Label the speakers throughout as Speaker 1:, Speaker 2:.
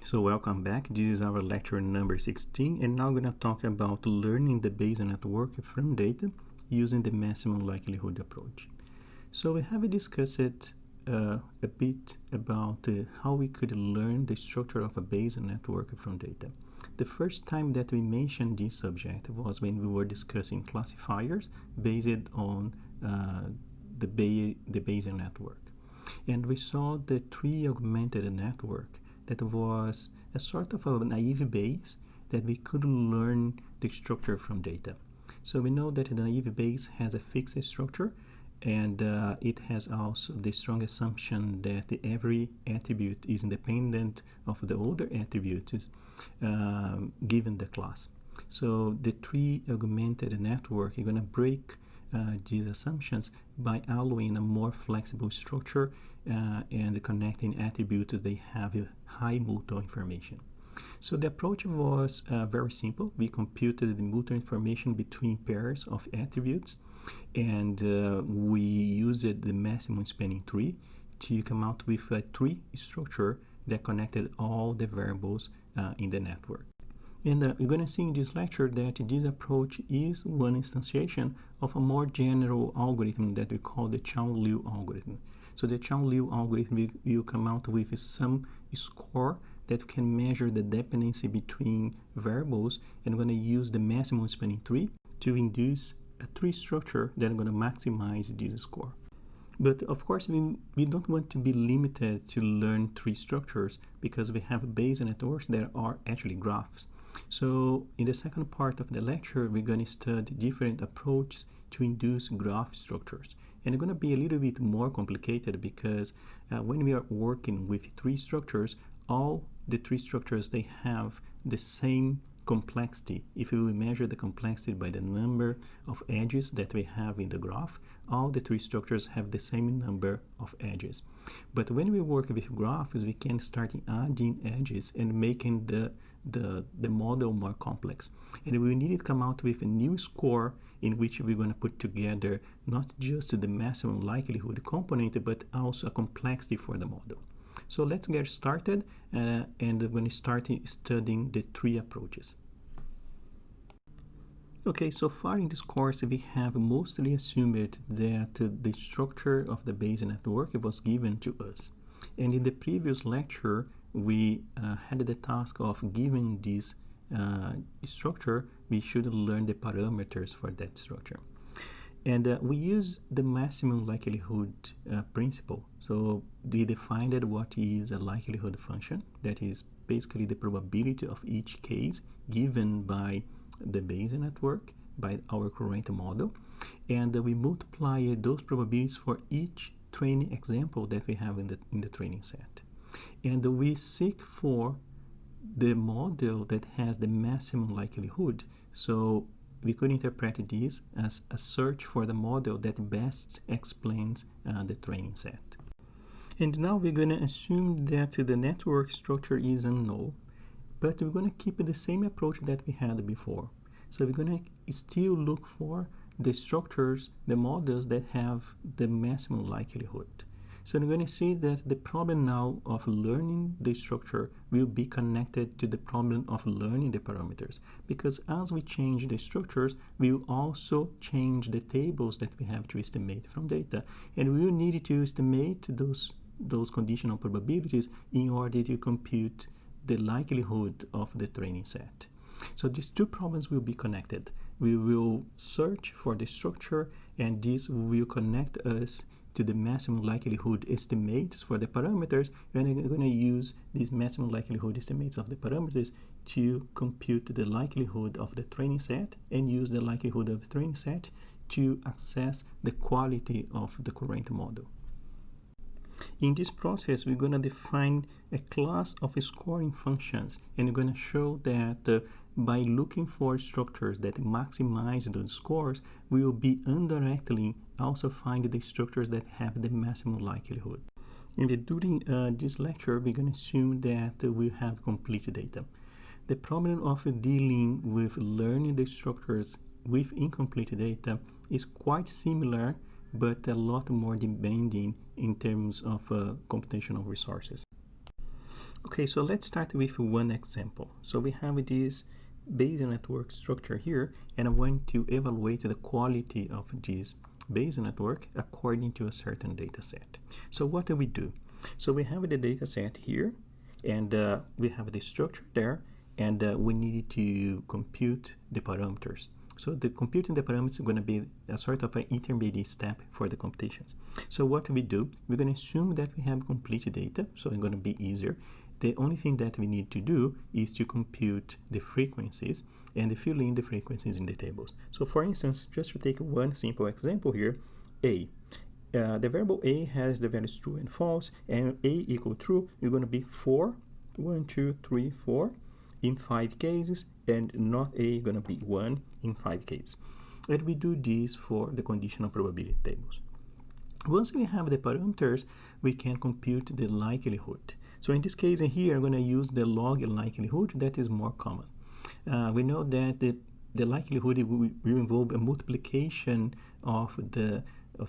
Speaker 1: So welcome back. This is our lecture number 16, and now we're going to talk about learning the Bayesian network from data using the maximum likelihood approach. So we have discussed a bit about how we could learn the structure of a Bayesian network from data. The first time that we mentioned this subject was when we were discussing classifiers based on the Bayesian network. And we saw the tree-augmented network that was a sort of a naive Bayes that we could learn the structure from data. So we know that the naive Bayes has a fixed structure, and it has also the strong assumption that every attribute is independent of the other attributes given the class. So the tree-augmented network is going to break these assumptions by allowing a more flexible structure and connecting attributes they have a high mutual information. So the approach was very simple. We computed the mutual information between pairs of attributes, and we used the maximum spanning tree to come out with a tree structure that connected all the variables in the network. And we're going to see in this lecture that this approach is one instantiation of a more general algorithm that we call the Chow-Liu algorithm. So the Chow-Liu algorithm will come out with some score that can measure the dependency between variables, and we're going to use the maximum spanning tree to induce a tree structure that's going to maximize this score. But of course, we don't want to be limited to learn tree structures because we have Bayesian networks that are actually graphs. So in the second part of the lecture, we're going to study different approaches to induce graph structures. And it's going to be a little bit more complicated because when we are working with tree structures, all the tree structures, they have the same complexity. If we measure the complexity by the number of edges that we have in the graph, all the tree structures have the same number of edges. But when we work with graphs, we can start adding edges and making the model more complex. And we need to come out with a new score in which we're going to put together not just the maximum likelihood component, but also a complexity for the model. So let's get started, and we're going to start studying the three approaches. Okay, so far in this course, we have mostly assumed that the structure of the Bayesian network was given to us. And in the previous lecture, we had the task of giving this structure, we should learn the parameters for that structure. And we use the maximum likelihood principle. So we defined what is a likelihood function. That is basically the probability of each case given by the Bayesian network, by our current model. And we multiply those probabilities for each training example that we have in the training set. And we seek for the model that has the maximum likelihood. So we could interpret this as a search for the model that best explains the training set. And now we're going to assume that the network structure is unknown, but we're going to keep the same approach that we had before. So we're going to still look for the structures, the models that have the maximum likelihood. So we're going to see that the problem now of learning the structure will be connected to the problem of learning the parameters, because as we change the structures, we will also change the tables that we have to estimate from data, and we will need to estimate those conditional probabilities in order to compute the likelihood of the training set. So these two problems will be connected. We will search for the structure, and this will connect us to the maximum likelihood estimates for the parameters, and we're going to use these maximum likelihood estimates of the parameters to compute the likelihood of the training set and use the likelihood of the training set to assess the quality of the current model. In this process, we're going to define a class of scoring functions, and we're going to show that by looking for structures that maximize those scores, we will be indirectly also find the structures that have the maximum likelihood. And during this lecture, we're going to assume that we have complete data. The problem of dealing with learning the structures with incomplete data is quite similar, but a lot more demanding in terms of computational resources. Okay, so let's start with one example. So we have this Bayesian network structure here, and I want to evaluate the quality of this Bayesian network according to a certain data set. So what do we do? So we have the data set here, and we have the structure there, and we need to compute the parameters. So the computing the parameters is going to be a sort of an intermediate step for the computations. So what we do, we're going to assume that we have complete data, so it's going to be easier. The only thing that we need to do is to compute the frequencies and fill in the frequencies in the tables. So for instance, just to take one simple example here, A. The variable A has the values true and false, and A equal true, you're going to be 4, 1, 2, 3, 4 in 5 cases, and not A going to be 1 in 5 cases. And we do this for the conditional probability tables. Once we have the parameters, we can compute the likelihood. So in this case here, I'm going to use the log likelihood that is more common. We know that the likelihood will involve a multiplication of the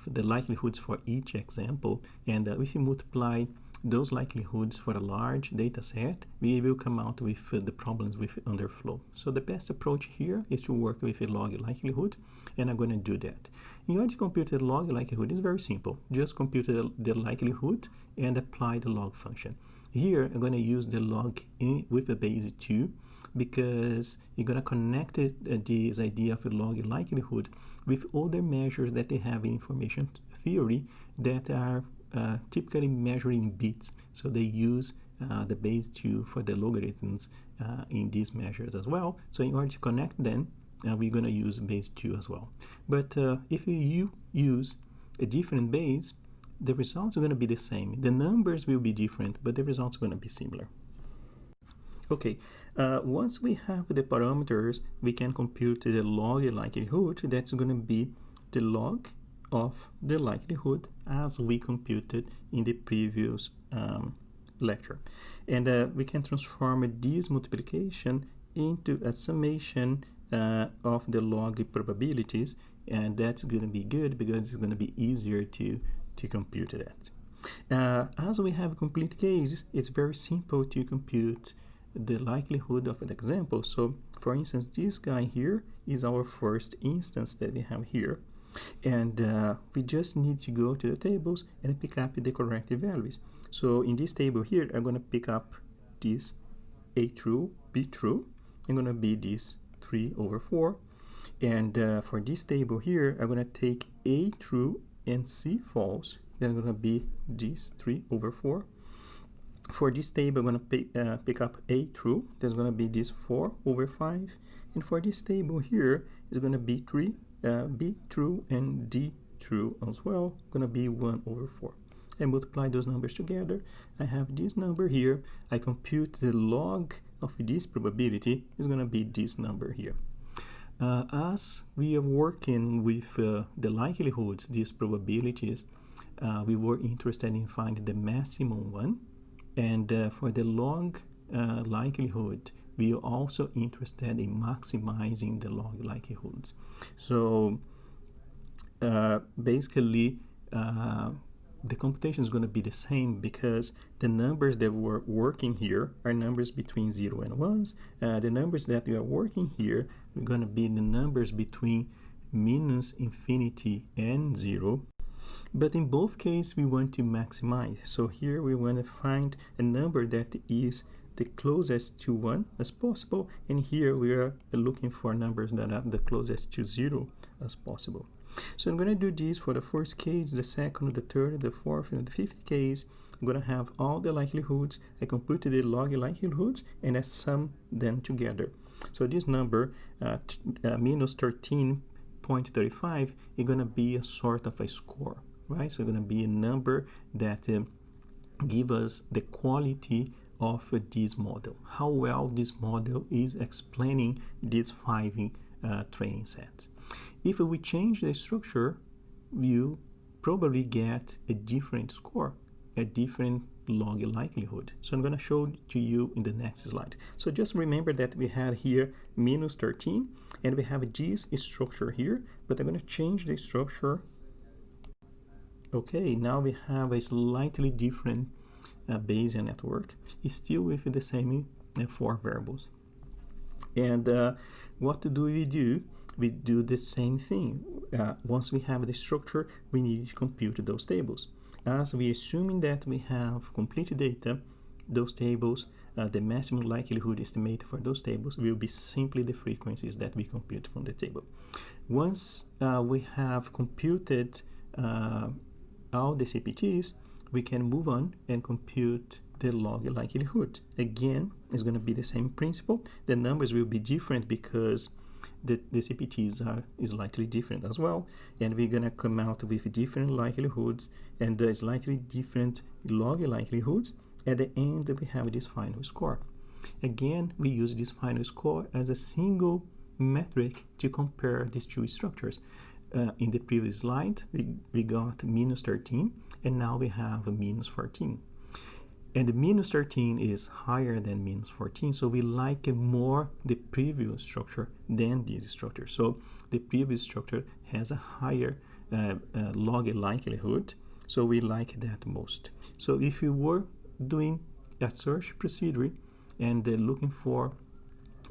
Speaker 1: likelihoods for each example, and if you multiply those likelihoods for a large data set, we will come out with the problems with underflow. So the best approach here is to work with a log likelihood, and I'm going to do that. In order to compute the log likelihood, it's very simple. Just compute the likelihood and apply the log function. Here, I'm going to use the log in with the base 2 because you're going to connect this idea of a log likelihood with other measures that they have in information theory that are typically measuring bits. So they use the base 2 for the logarithms in these measures as well. So in order to connect them, we're going to use base 2 as well. But if you use a different base, the results are going to be the same. The numbers will be different, but the results are going to be similar. Okay, once we have the parameters, we can compute the log likelihood. That's going to be the log of the likelihood as we computed in the previous lecture. And we can transform this multiplication into a summation of the log probabilities, and that's going to be good because it's going to be easier to compute that. As we have complete cases, it's very simple to compute the likelihood of an example. So for instance, this guy here is our first instance that we have here, and we just need to go to the tables and pick up the correct values. So in this table here, I'm going to pick up this A true, B true. I'm going to be this 3/4, and for this table here, I'm going to take A true and C false. Then I'm going to be this 3/4. For this table, I'm going to pick up A true. There's going to be this 4/5. And for this table here, it's going to be 3, B true, and D true as well. Going to be 1/4. I multiply those numbers together. I have this number here. I compute the log of this probability. Is going to be this number here. As we are working with the likelihoods, these probabilities, we were interested in finding the maximum one. And for the log likelihood, we are also interested in maximizing the log likelihoods. So basically, the computation is going to be the same because the numbers that we're working here are numbers between 0 and 1s. The numbers that we are working here are going to be the numbers between minus infinity and 0. But in both cases, we want to maximize. So here we want to find a number that is the closest to 1 as possible. And here we are looking for numbers that are the closest to 0 as possible. So I'm going to do this for the first case, the second, the third, the fourth, and the fifth case. I'm going to have all the likelihoods. I computed the log likelihoods, and I sum them together. So this number, minus 13.35, is going to be a sort of a score, right? So it's going to be a number that gives us the quality of this model, how well this model is explaining these 5 training sets. If we change the structure, you probably get a different score, a different log likelihood. So I'm going to show to you in the next slide. So just remember that we had here minus 13, and we have this structure here, but I'm going to change the structure. Okay, now we have a slightly different Bayesian network is still with the same 4 variables. And what do? We do the same thing. Once we have the structure, we need to compute those tables. As we assuming that we have complete data, those tables, the maximum likelihood estimate for those tables will be simply the frequencies that we compute from the table. Once we have computed all the CPTs, we can move on and compute the log likelihood. Again, it's going to be the same principle. The numbers will be different because the CPTs are slightly different as well, and we're going to come out with different likelihoods and the slightly different log likelihoods. At the end, we have this final score. Again, we use this final score as a single metric to compare these two structures. In the previous slide, we got -13, and now we have a -14. And the -13 is higher than -14, so we like more the previous structure than this structure. So the previous structure has a higher log likelihood, so we like that most. So if you were doing a search procedure and looking for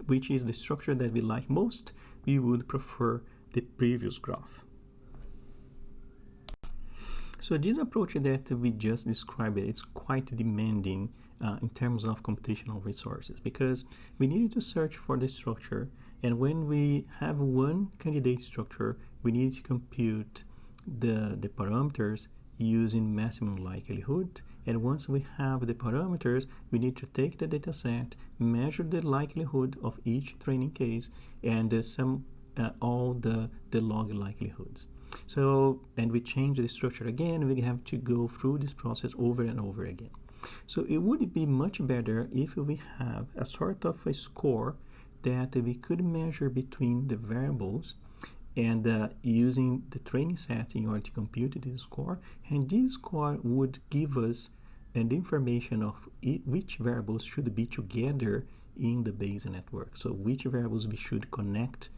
Speaker 1: which is the structure that we like most, we would prefer the previous graph. So this approach that we just described, it's quite demanding in terms of computational resources, because we needed to search for the structure, and when we have one candidate structure, we need to compute the parameters using maximum likelihood. And once we have the parameters, we need to take the dataset, measure the likelihood of each training case, and sum all the log likelihoods. So, and we change the structure again, we have to go through this process over and over again. So it would be much better if we have a sort of a score that we could measure between the variables, and using the training set in order to compute this score, and this score would give us an information of which variables should be together in the Bayesian network. So which variables we should connect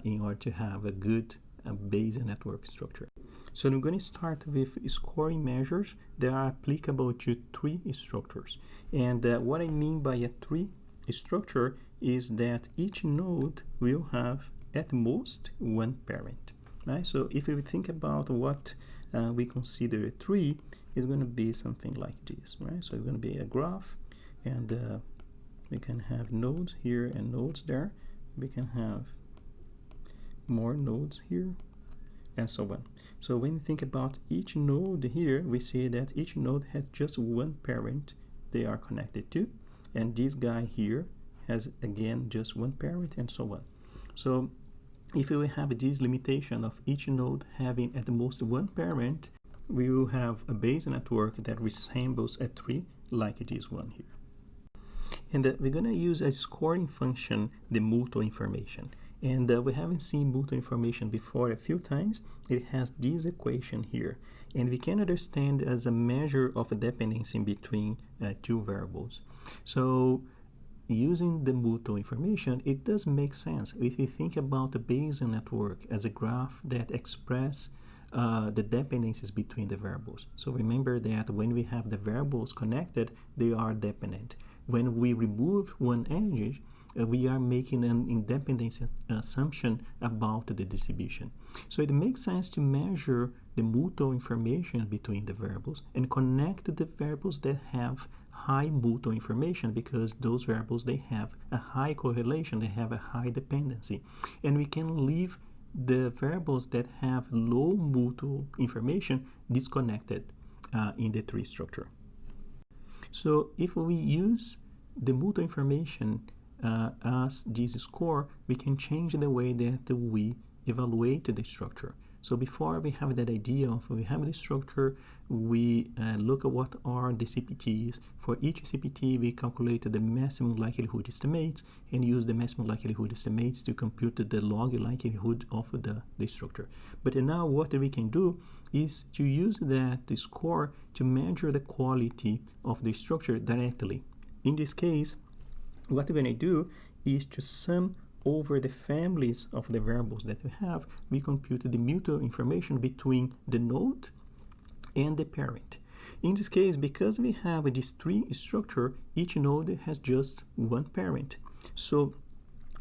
Speaker 1: in order to have a good Bayesian network structure. So I'm going to start with scoring measures that are applicable to 3 structures. And what I mean by a 3 structure is that each node will have at most one parent, right? So if we think about what we consider a tree, it's going to be something like this, right? So it's going to be a graph, and we can have nodes here and nodes there. We can have more nodes here, and so on. So when you think about each node here, we see that each node has just one parent they are connected to, and this guy here has again just one parent, and so on. So if we have this limitation of each node having at most one parent, we will have a Bayesian network that resembles a tree like this one here. And we're going to use a scoring function, the mutual information. And we haven't seen mutual information before a few times. It has this equation here, and we can understand as a measure of a dependency between 2 variables. So using the mutual information, it does make sense if you think about the Bayesian network as a graph that express the dependencies between the variables. So remember that when we have the variables connected, they are dependent. When we remove one edge, we are making an independence assumption about the distribution. So it makes sense to measure the mutual information between the variables and connect the variables that have high mutual information, because those variables, they have a high correlation, they have a high dependency. And we can leave the variables that have low mutual information disconnected in the tree structure. So if we use the mutual information as this score, we can change the way that we evaluate the structure. So before we have that idea of we have the structure, we look at what are the CPTs. For each CPT, we calculate the maximum likelihood estimates and use the maximum likelihood estimates to compute the log likelihood of the structure. But now what we can do is to use that score to measure the quality of the structure directly. In this case, what we're going to do is to sum over the families of the variables that we have. We compute the mutual information between the node and the parent. In this case, because we have this tree structure, each node has just one parent. So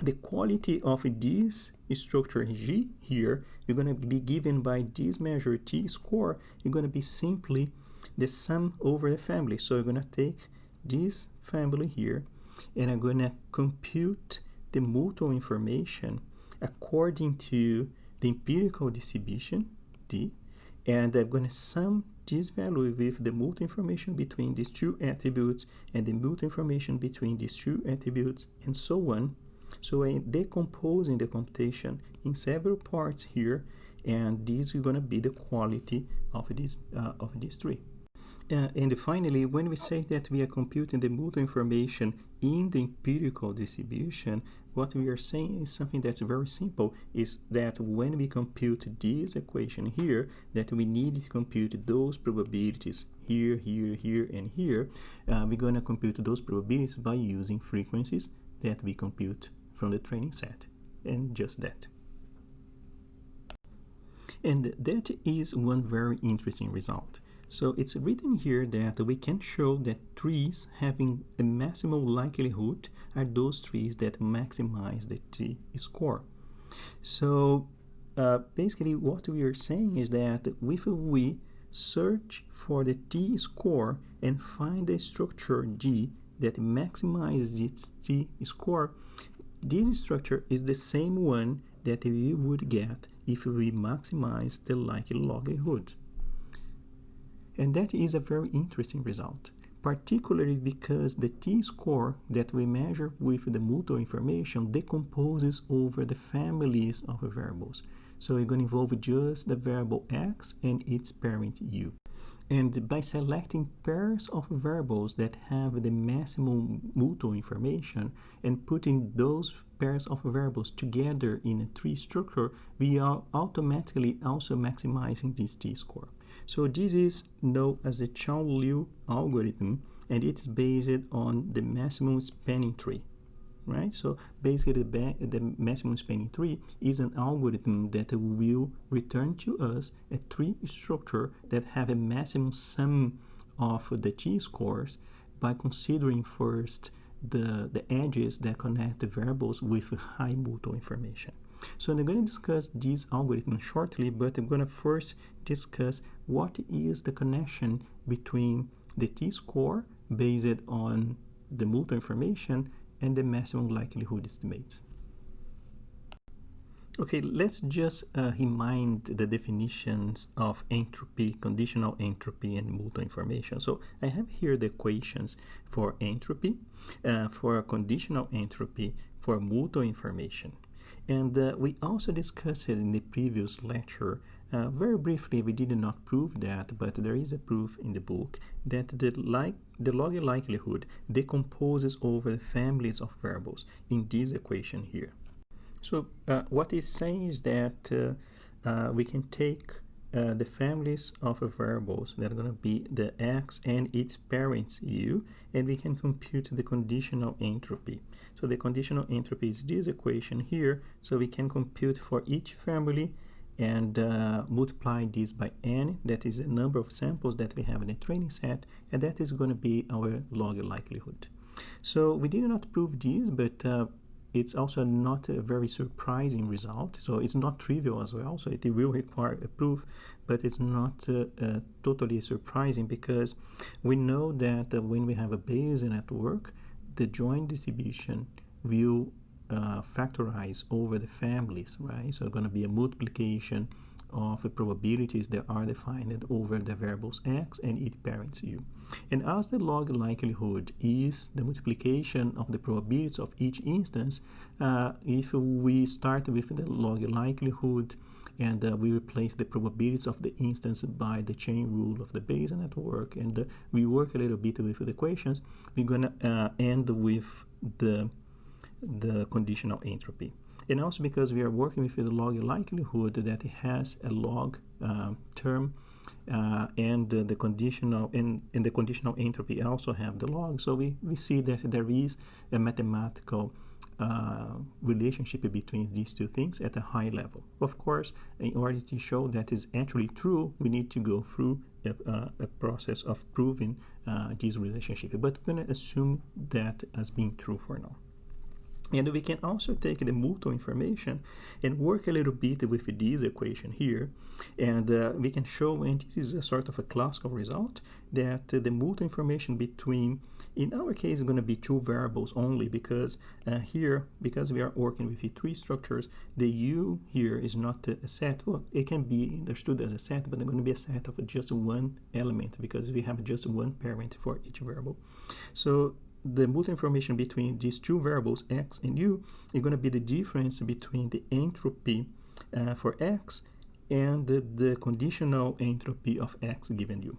Speaker 1: the quality of this structure G here, you're going to be given by this measure T score, you're going to be simply the sum over the family. So you're going to take this family here, and I'm going to compute the mutual information according to the empirical distribution, D, and I'm going to sum this value with the mutual information between these two attributes and the mutual information between these two attributes, and so on. So I'm decomposing the computation in several parts here, and this is going to be the quality of this tree. And finally, when we say that we are computing the mutual information in the empirical distribution, what we are saying is something that's very simple, is that when we compute this equation here, that we need to compute those probabilities here, here, here, and here. We're going to compute those probabilities by using frequencies that we compute from the training set, and just that. And that is one very interesting result. So it's written here that we can show that trees having a maximal likelihood are those trees that maximize the T score. So basically what we are saying is that if we search for the T score and find the structure G that maximizes its T score, this structure is the same one that we would get if we maximize the likelihood. And that is a very interesting result, particularly because the T-score that we measure with the mutual information decomposes over the families of variables. So we're going to involve just the variable x and its parent u. And by selecting pairs of variables that have the maximum mutual information and putting those pairs of variables together in a tree structure, we are automatically also maximizing this T-score. So this is known as the Chow-Liu algorithm, and it is based on the maximum spanning tree, right? So basically the maximum spanning tree is an algorithm that will return to us a tree structure that have a maximum sum of the T-scores by considering first the edges that connect the variables with high mutual information. So I'm going to discuss this algorithm shortly, but I'm going to first discuss what is the connection between the T-score based on the mutual information and the maximum likelihood estimates. Okay, let's just remind the definitions of entropy, conditional entropy, and mutual information. So I have here the equations for entropy, for conditional entropy, for mutual information. And we also discussed it in the previous lecture. Very briefly, we did not prove that, but there is a proof in the book that the log likelihood decomposes over the families of variables in this equation here. So what it's saying is that we can take the families of variables that are going to be the x and its parents u, and we can compute the conditional entropy. So the conditional entropy is this equation here, so we can compute for each family and multiply this by n, that is the number of samples that we have in the training set, and that is going to be our log likelihood. So we did not prove this, but it's also not a very surprising result, so it's not trivial as well, so it will require a proof, but it's not totally surprising, because we know that when we have a Bayesian network, the joint distribution will factorize over the families, right? So it's going to be a multiplication of probabilities that are defined over the variables x and its parents u. And as the log likelihood is the multiplication of the probabilities of each instance, if we start with the log likelihood and we replace the probabilities of the instance by the chain rule of the Bayesian network, and we work a little bit with the equations, we're going to end with the conditional entropy. And also because we are working with the log likelihood that it has a log term, and the conditional and the conditional entropy also have the log, so we see that there is a mathematical relationship between these two things at a high level. Of course, in order to show that is actually true, we need to go through a process of proving this relationship, but we're going to assume that as being true for now. And we can also take the multiple information and work a little bit with this equation here. And we can show, and this is a sort of a classical result, that the multiple information between, in our case, is going to be two variables only, because here, because we are working with three structures, the U here is not a set. Well, it can be understood as a set, but it's going to be a set of just one element, because we have just one parent for each variable. So the multiple information between these two variables, x and u, is going to be the difference between the entropy for x and the conditional entropy of x given u.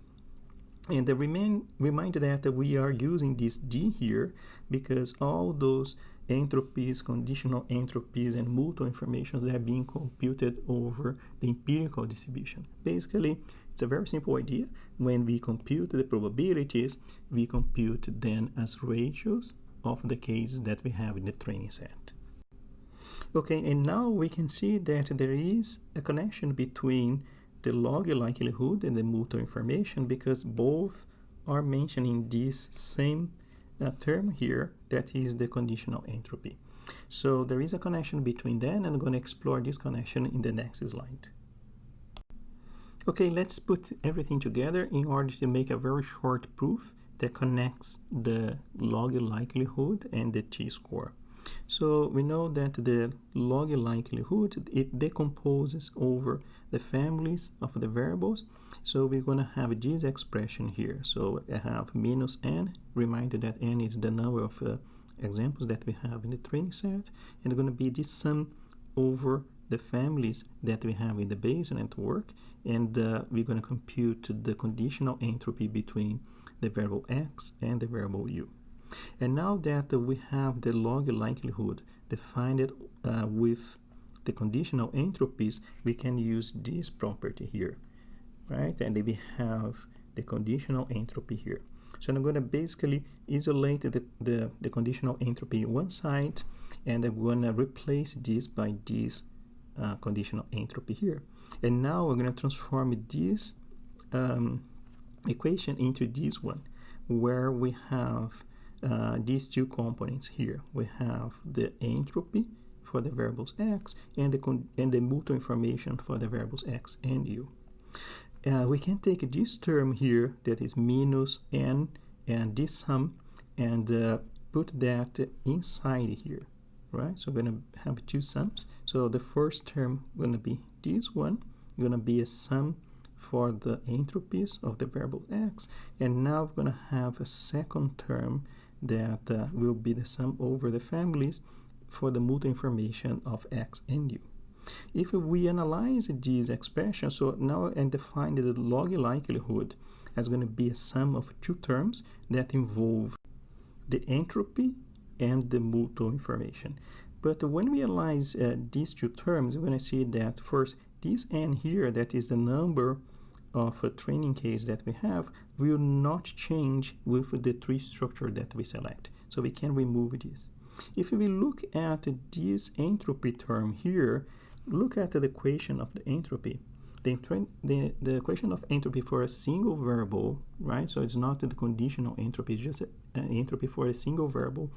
Speaker 1: And remind that we are using this d here because all those entropies, conditional entropies, and multiple informations that are being computed over the empirical distribution. Basically, it's a very simple idea. When we compute the probabilities, we compute them as ratios of the cases that we have in the training set. Okay, and now we can see that there is a connection between the log likelihood and the multiple information, because both are mentioning this same term here, that is the conditional entropy. So there is a connection between them, and I'm going to explore this connection in the next slide. Okay, let's put everything together in order to make a very short proof that connects the log likelihood and the t-score. So we know that the log likelihood, it decomposes over the families of the variables. So we're going to have this expression here. So I have minus n, reminded that n is the number of examples that we have in the training set, and it's going to be this sum over the families that we have in the Bayesian network, and we're going to compute the conditional entropy between the variable x and the variable u. And now that we have the log likelihood defined with the conditional entropies, we can use this property here, right? And then we have the conditional entropy here. So I'm going to basically isolate the conditional entropy on one side, and I'm going to replace this by this conditional entropy here. And now we're going to transform this equation into this one, where we have these two components here. We have the entropy for the variables x and the multiple information for the variables x and u. We can take this term here that is minus n and this sum and put that inside here, right? So we're going to have two sums. So the first term going to be this one, going to be a sum for the entropies of the variable x, and now we're going to have a second term that will be the sum over the families for the multiple information of x and u. If we analyze this expression, so now I define the log likelihood as going to be a sum of two terms that involve the entropy and the multiple information. But when we analyze these two terms, we're going to see that first, this n here, that is the number of a training case that we have, will not change with the tree structure that we select. So we can remove this. If we look at this entropy term here, look at the equation of the entropy. The equation of entropy for a single variable, right? So it's not the conditional entropy, it's just an entropy for a single variable,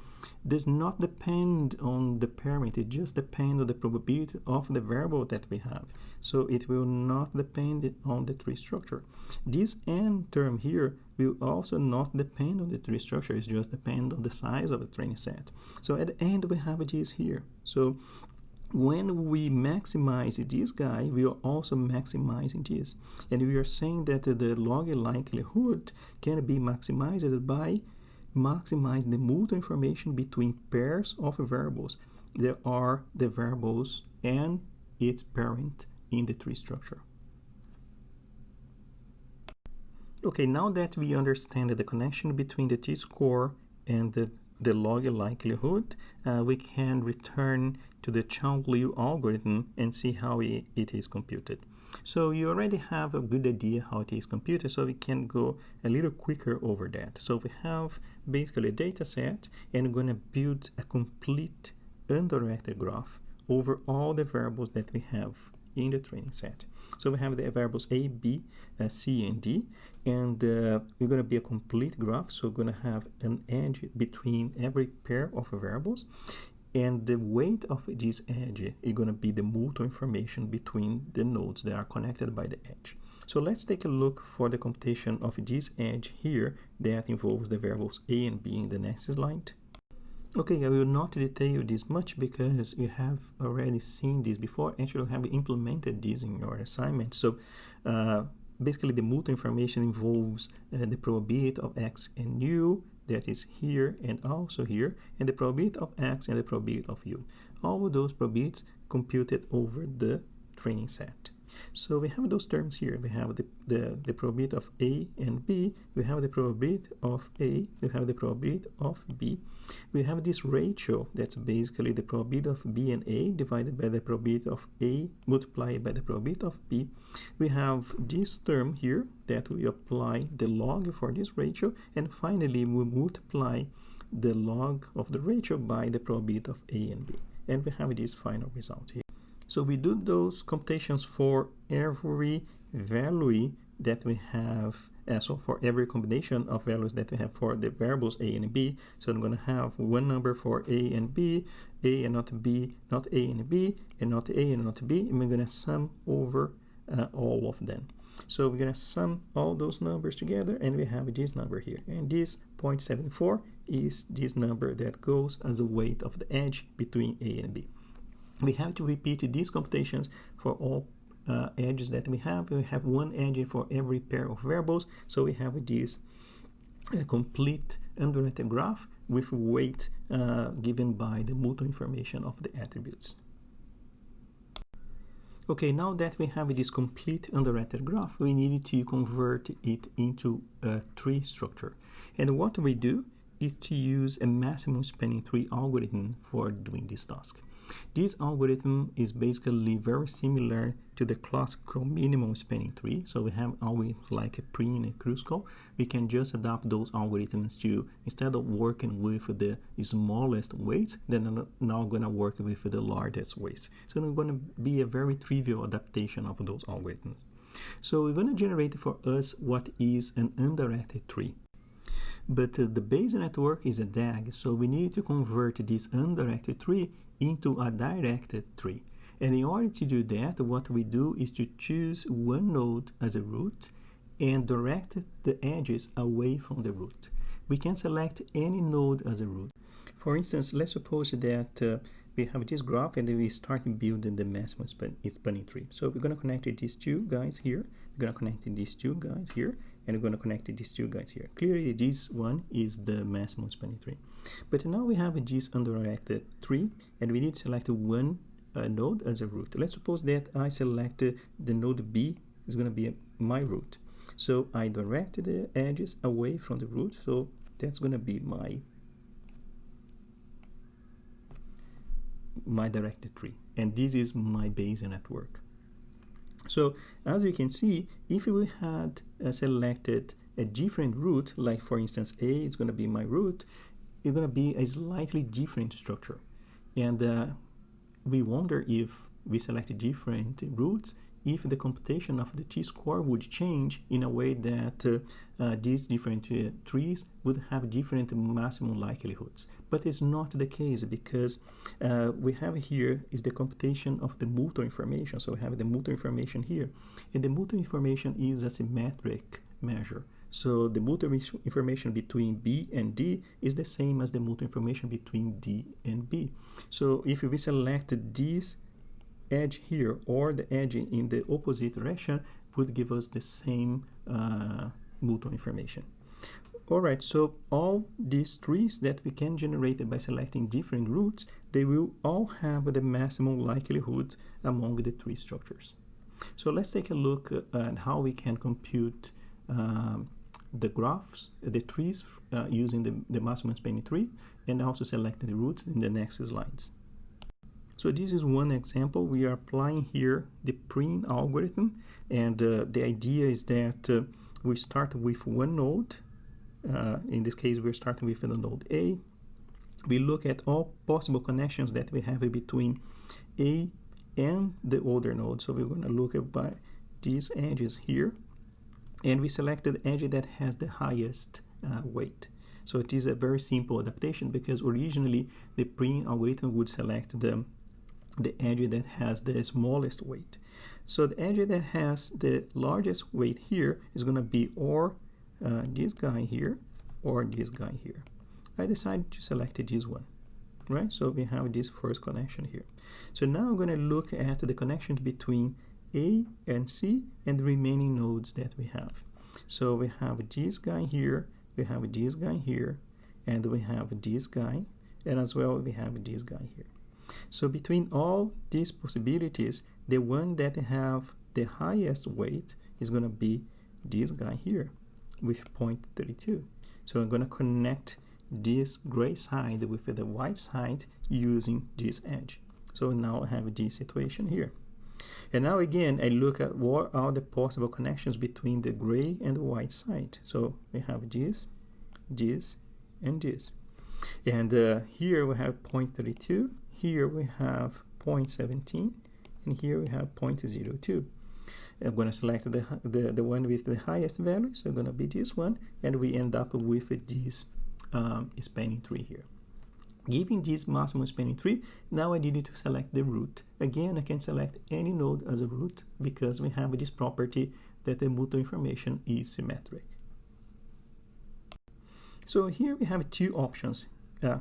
Speaker 1: does not depend on the parent, it just depends on the probability of the variable that we have. So it will not depend on the tree structure. This n term here will also not depend on the tree structure, it just depends on the size of the training set. So at the end we have this here. So when we maximize this guy, we are also maximizing this. And we are saying that the log likelihood can be maximized by maximizing the multiple information between pairs of variables. There are the variables and its parent in the tree structure. Okay, now that we understand the connection between the t-score and the log likelihood, we can return to the Chow-Liu algorithm and see how it is computed. So you already have a good idea how it is computed, so we can go a little quicker over that. So we have basically a data set, and we're going to build a complete undirected graph over all the variables that we have in the training set. So we have the variables A, B, C, and D, and we're going to be a complete graph. So we're going to have an edge between every pair of variables, and the weight of this edge is going to be the mutual information between the nodes that are connected by the edge. So let's take a look for the computation of this edge here that involves the variables A and B in the next slide. Okay, I will not detail this much because you have already seen this before. Actually, you have implemented this in your assignment. So basically the mutual information involves the probability of X and U, that is here and also here, and the probability of X and the probability of U. All those probabilities computed over the training set. So we have those terms here. We have the probability of A and B. We have the probability of A. We have the probability of B. We have this ratio that's basically the probability of B and A divided by the probability of A multiplied by the probability of B. We have this term here that we apply the log for this ratio, and finally we multiply the log of the ratio by the probability of A and B, and we have this final result here. So we do those computations for every value that we have, so for every combination of values that we have for the variables A and B. So I'm going to have one number for A and B, A and not B, not A and B, and not A and not B, and we're going to sum over all of them. So we're going to sum all those numbers together, and we have this number here. And this 0.74 is this number that goes as the weight of the edge between A and B. We have to repeat these computations for all edges that we have. We have one edge for every pair of variables. So we have this complete undirected graph with weight given by the mutual information of the attributes. Okay, now that we have this complete undirected graph, we need to convert it into a tree structure. And what we do is to use a maximum spanning tree algorithm for doing this task. This algorithm is basically very similar to the classical minimum spanning tree. So we have algorithms like a preen and Kruskal. We can just adapt those algorithms to, instead of working with the smallest weights, then I'm now going to work with the largest weights. So it's going to be a very trivial adaptation of those algorithms. So we're going to generate for us what is an undirected tree. But the Bayesian network is a DAG, so we need to convert this undirected tree into a directed tree. And in order to do that, what we do is to choose one node as a root and direct the edges away from the root. We can select any node as a root. For instance, let's suppose that we have this graph and we start building the maximum spanning tree. So we're going to connect these two guys here, we're going to connect these two guys here, and we're going to connect these two guys here. Clearly, this one is the maximum spanning tree. But now we have this undirected tree, and we need to select one node as a root. Let's suppose that I select the node B is going to be my root. So I direct the edges away from the root, so that's going to be my directed tree. And this is my Bayesian network. So as you can see, if we had selected a different root, like for instance A is going to be my root, it's going to be a slightly different structure. And we wonder if we select different roots, if the computation of the t-score would change in a way that these different trees would have different maximum likelihoods. But it's not the case, because we have here is the computation of the mutual information. So we have the mutual information here, and the mutual information is a symmetric measure. So the mutual information between B and D is the same as the mutual information between D and B. So if we select this edge here or the edge in the opposite direction, would give us the same mutual information. Alright, so all these trees that we can generate by selecting different roots, they will all have the maximum likelihood among the tree structures. So let's take a look at how we can compute the graphs, the trees using the maximum spanning tree, and also selecting the roots in the next slides. So this is one example. We are applying here the preen algorithm, and the idea is that we start with one node. In this case, we're starting with the node A. We look at all possible connections that we have between A and the older node. So we're going to look at by these edges here, and we selected the edge that has the highest weight. So it is a very simple adaptation, because originally the printing algorithm would select the edge that has the smallest weight. So the edge that has the largest weight here is going to be or this guy here or this guy here. I decided to select this one, right? So we have this first connection here. So now I'm going to look at the connections between A and C and the remaining nodes that we have. So we have this guy here, we have this guy here, and we have this guy, and as well we have this guy here. So between all these possibilities, the one that have the highest weight is going to be this guy here with 0.32. So I'm going to connect this gray side with the white side using this edge. So now I have this situation here. And now again, I look at what are the possible connections between the gray and the white side. So we have this, this, and this. And here we have 0.32, here we have 0.17, and here we have 0.02. I'm going to select the one with the highest value, so it's going to be this one, and we end up with this spanning tree here. Given this maximum spanning tree, now I need to select the root. Again, I can select any node as a root because we have this property that the mutual information is symmetric. So here we have two options.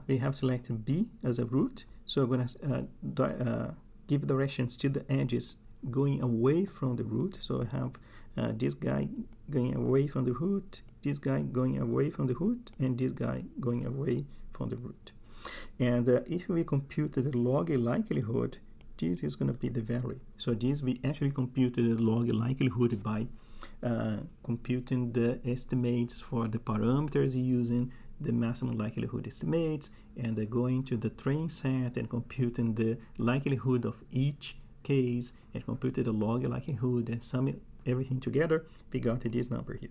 Speaker 1: We have selected B as a root, so I'm going to give directions to the edges going away from the root. So I have this guy going away from the root, this guy going away from the root, and this guy going away from the root. And if we compute the log likelihood, this is going to be the value. So this we actually computed the log likelihood by computing the estimates for the parameters using the maximum likelihood estimates, and going to the training set and computing the likelihood of each case and computed the log likelihood and sum everything together, we got this number here.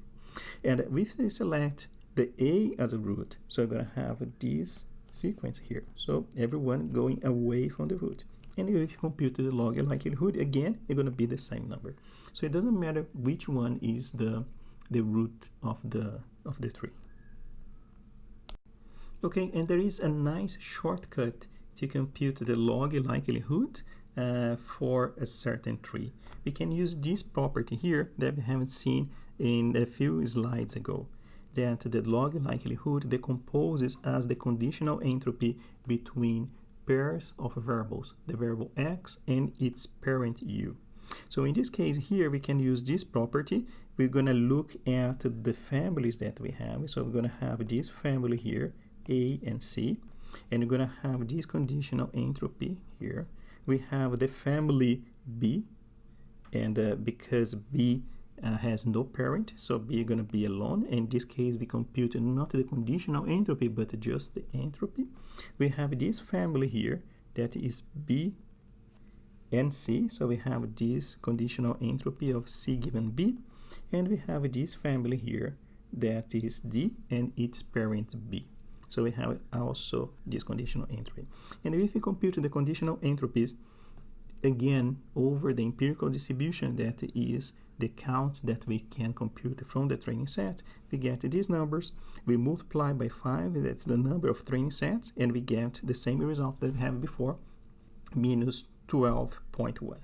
Speaker 1: And if we select the A as a root, so we're going to have this sequence here. So everyone going away from the root. And if you compute the log likelihood, again, it's going to be the same number. So it doesn't matter which one is the root of the tree. Okay, and there is a nice shortcut to compute the log likelihood for a certain tree. We can use this property here that we haven't seen in a few slides ago, that the log likelihood decomposes as the conditional entropy between pairs of variables, the variable x and its parent u. So in this case here, we can use this property. We're going to look at the families that we have. So we're going to have this family here, A and C, and we're going to have this conditional entropy here. We have the family B, and because B has no parent, so B is going to be alone. In this case, we compute not the conditional entropy, but just the entropy. We have this family here that is B and C, so we have this conditional entropy of C given B, and we have this family here that is D and its parent B. So we have also this conditional entropy. And if we compute the conditional entropies, again, over the empirical distribution, that is the count that we can compute from the training set, we get these numbers. We multiply by 5, that's the number of training sets, and we get the same result that we have before, minus 12.1.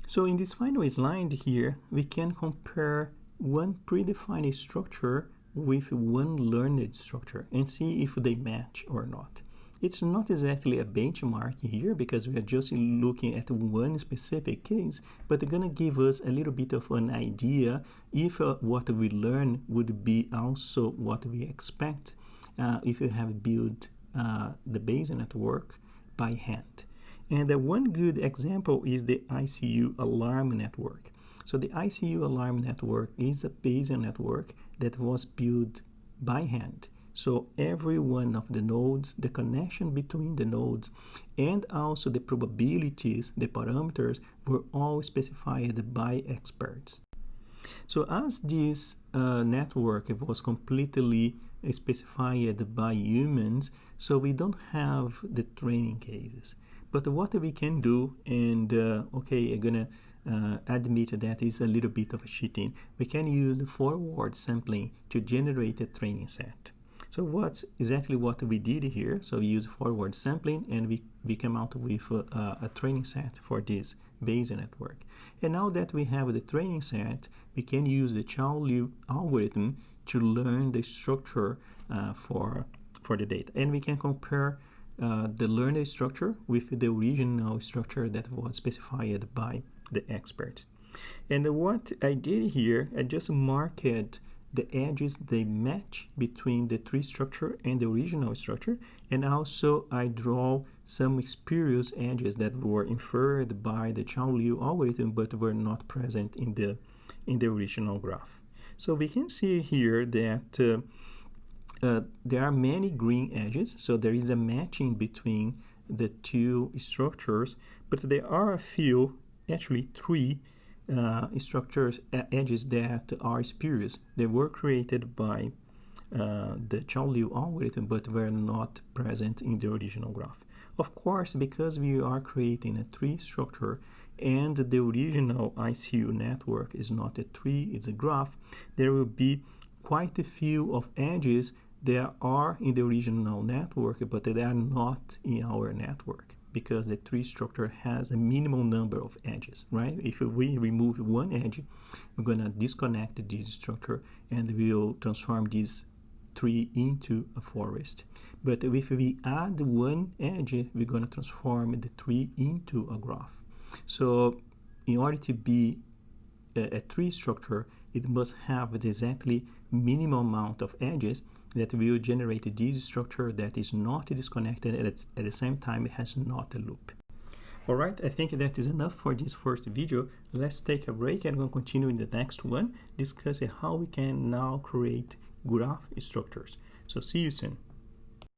Speaker 1: So in this final slide here, we can compare one predefined structure with one learned structure and see if they match or not. It's not exactly a benchmark here because we are just looking at one specific case, but it's going to give us a little bit of an idea if what we learn would be also what we expect if you have built the Bayesian network by hand. And one good example is the ICU alarm network. So the ICU alarm network is a Bayesian network that was built by hand. So every one of the nodes, the connection between the nodes, and also the probabilities, the parameters, were all specified by experts. So as this network was completely specified by humans, so we don't have the training cases. But what we can do, and okay, I'm gonna admit that is a little bit of cheating. We can use forward sampling to generate a training set. So what's exactly what we did here? So we use forward sampling, and we come out with a training set for this Bayesian network. And now that we have the training set, we can use the Chow-Liu algorithm to learn the structure for the data. And we can compare the learned structure with the original structure that was specified by the expert. And what I did here, I just marked the edges they match between the tree structure and the original structure, and also I draw some spurious edges that were inferred by the Chow-Liu algorithm but were not present in the original graph. So we can see here that there are many green edges, so there is a matching between the two structures, but there are a few, actually three structures edges that are spurious. They were created by the Chow-Liu algorithm but were not present in the original graph. Of course, because we are creating a tree structure and the original ICU network is not a tree, it's a graph, there will be quite a few of edges that are in the original network but they are not in our network, because the tree structure has a minimum number of edges, right? If we remove one edge, we're going to disconnect this structure and we'll transform this tree into a forest. But if we add one edge, we're going to transform the tree into a graph. So in order to be a tree structure, it must have the exactly minimum amount of edges that will generate this structure that is not disconnected and at the same time it has not a loop. Alright, I think that is enough for this first video. Let's take a break and we'll continue in the next one, discussing how we can now create graph structures. So see you soon.